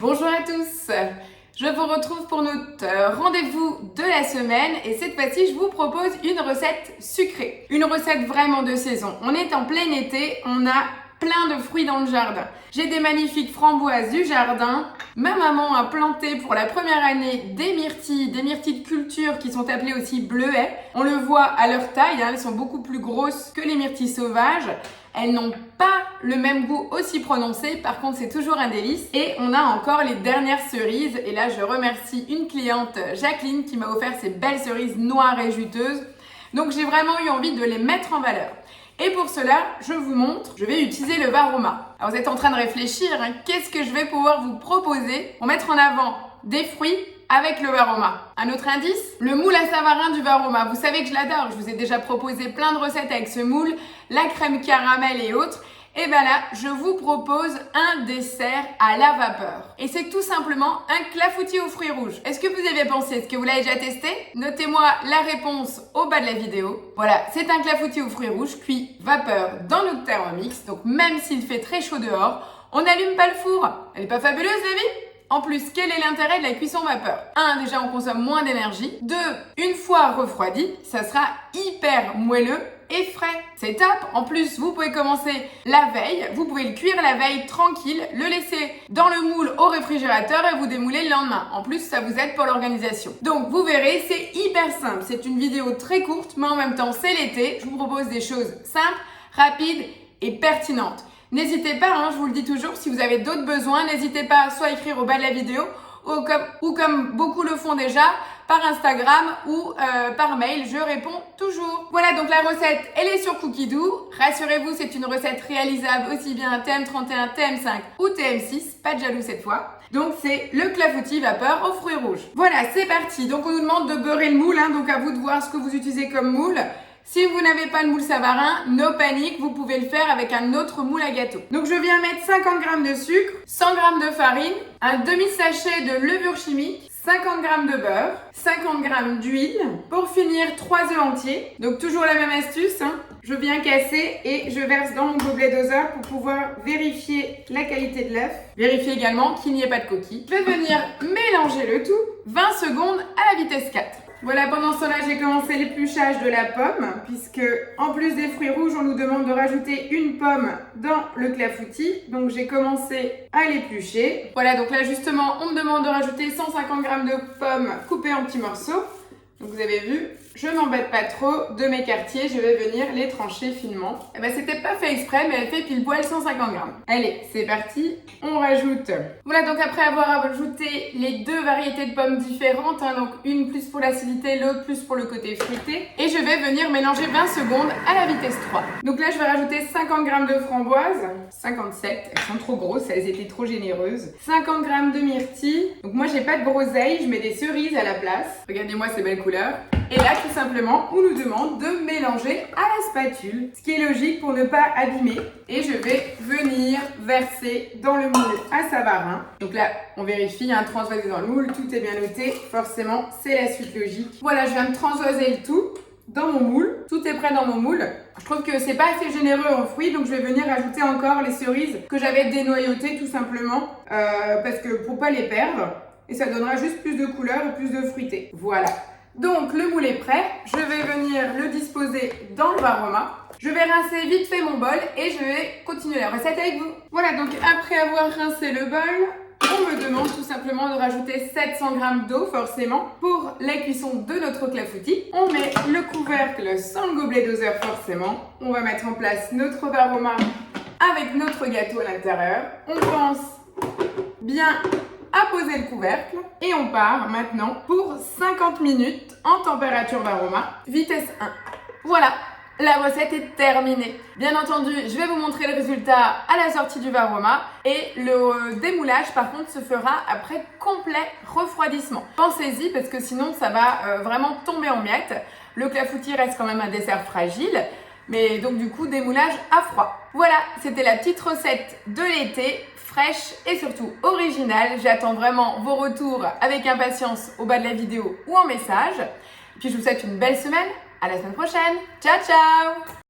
Bonjour à tous, je vous retrouve pour notre rendez-vous de la semaine et cette fois-ci je vous propose une recette sucrée, une recette vraiment de saison. On est en plein été, on a plein de fruits dans le jardin. J'ai des magnifiques framboises du jardin, ma maman a planté pour la première année des myrtilles de culture qui sont appelées aussi bleuets. On le voit à leur taille, elles sont beaucoup plus grosses que les myrtilles sauvages. Elles n'ont pas le même goût aussi prononcé, par contre c'est toujours un délice. Et on a encore les dernières cerises, et là je remercie une cliente, Jacqueline, qui m'a offert ces belles cerises noires et juteuses. Donc j'ai vraiment eu envie de les mettre en valeur. Et pour cela, je vous montre, je vais utiliser le Varoma. Alors vous êtes en train de réfléchir, qu'est-ce que je vais pouvoir vous proposer pour mettre en avant des fruits avec le Varoma. Un autre indice, le moule à Savarin du Varoma. Vous savez que je l'adore, je vous ai déjà proposé plein de recettes avec ce moule, la crème caramel et autres. Et bien là, je vous propose un dessert à la vapeur. Et c'est tout simplement un clafoutis aux fruits rouges. Est-ce que vous y avez pensé? Est-ce que vous l'avez déjà testé? Notez-moi la réponse au bas de la vidéo. Voilà, c'est un clafoutis aux fruits rouges cuit vapeur dans notre Thermomix. Donc même s'il fait très chaud dehors, on n'allume pas le four. Elle n'est pas fabuleuse la vie? En plus, quel est l'intérêt de la cuisson vapeur? 1, déjà on consomme moins d'énergie. 2, une fois refroidi, ça sera hyper moelleux et frais. C'est top. En plus, vous pouvez commencer la veille, vous pouvez le cuire la veille tranquille, le laisser dans le moule au réfrigérateur et vous démouler le lendemain. En plus, ça vous aide pour l'organisation. Donc, vous verrez, c'est hyper simple. C'est une vidéo très courte, mais en même temps, c'est l'été. Je vous propose des choses simples, rapides et pertinentes. N'hésitez pas, je vous le dis toujours, si vous avez d'autres besoins, n'hésitez pas soit à écrire au bas de la vidéo ou comme beaucoup le font déjà, par Instagram ou par mail, je réponds toujours. Voilà, donc la recette, elle est sur Cookidoo. Rassurez-vous, c'est une recette réalisable aussi bien TM31, TM5 ou TM6, pas de jaloux cette fois. Donc c'est le clafoutis vapeur aux fruits rouges. Voilà, c'est parti. Donc on nous demande de beurrer le moule, donc à vous de voir ce que vous utilisez comme moule. Si vous n'avez pas le moule Savarin, no panique, vous pouvez le faire avec un autre moule à gâteau. Donc je viens mettre 50 g de sucre, 100 g de farine, un demi-sachet de levure chimique, 50 g de beurre, 50 g d'huile. Pour finir, 3 œufs entiers. Donc toujours la même astuce, je viens casser et je verse dans mon gobelet doseur pour pouvoir vérifier la qualité de l'œuf. Vérifier également qu'il n'y ait pas de coquille. Je vais venir mélanger le tout 20 secondes à la vitesse 4. Voilà, pendant ce temps-là, j'ai commencé l'épluchage de la pomme, puisque en plus des fruits rouges, on nous demande de rajouter une pomme dans le clafoutis. Donc j'ai commencé à l'éplucher. Voilà, donc là justement, on me demande de rajouter 150 g de pommes coupées en petits morceaux. Donc vous avez vu, je m'embête pas trop de mes quartiers, je vais venir les trancher finement. Et ben c'était pas fait exprès, mais elle fait pile poil 150 g. Allez, c'est parti, on rajoute. Voilà, donc après avoir ajouté les deux variétés de pommes différentes, donc une plus pour l'acidité, l'autre plus pour le côté fruité, et je vais venir mélanger 20 secondes à la vitesse 3. Donc là, je vais rajouter 50 g de framboises, 57, elles sont trop grosses, elles étaient trop généreuses. 50 g de myrtilles, donc moi j'ai pas de groseilles, je mets des cerises à la place. Regardez-moi ces belles couleurs. Et là, tout simplement, on nous demande de mélanger à la spatule, ce qui est logique pour ne pas abîmer. Et je vais venir verser dans le moule à Savarin. Donc là, on vérifie, transvaser dans le moule, tout est bien noté. Forcément, c'est la suite logique. Voilà, je viens de transvaser le tout dans mon moule. Tout est prêt dans mon moule. Je trouve que c'est pas assez généreux en fruits, donc je vais venir ajouter encore les cerises que j'avais dénoyautées tout simplement, parce que pour pas les perdre. Et ça donnera juste plus de couleur et plus de fruité. Voilà. Donc le moule est prêt, je vais venir le disposer dans le Varoma. Je vais rincer vite fait mon bol et je vais continuer la recette avec vous. Voilà, donc après avoir rincé le bol, on me demande tout simplement de rajouter 700 g d'eau forcément pour la cuisson de notre clafoutis. On met le couvercle sans le gobelet doseur forcément. On va mettre en place notre Varoma avec notre gâteau à l'intérieur. On pense bien à poser le couvercle et on part maintenant pour 50 minutes en température Varoma, vitesse 1. Voilà, la recette est terminée. Bien entendu, je vais vous montrer le résultat à la sortie du Varoma et le démoulage par contre se fera après complet refroidissement. Pensez-y parce que sinon ça va vraiment tomber en miettes. Le clafoutis reste quand même un dessert fragile. Mais donc du coup, démoulage à froid. Voilà, c'était la petite recette de l'été, fraîche et surtout originale. J'attends vraiment vos retours avec impatience au bas de la vidéo ou en message. Puis je vous souhaite une belle semaine. À la semaine prochaine. Ciao, ciao!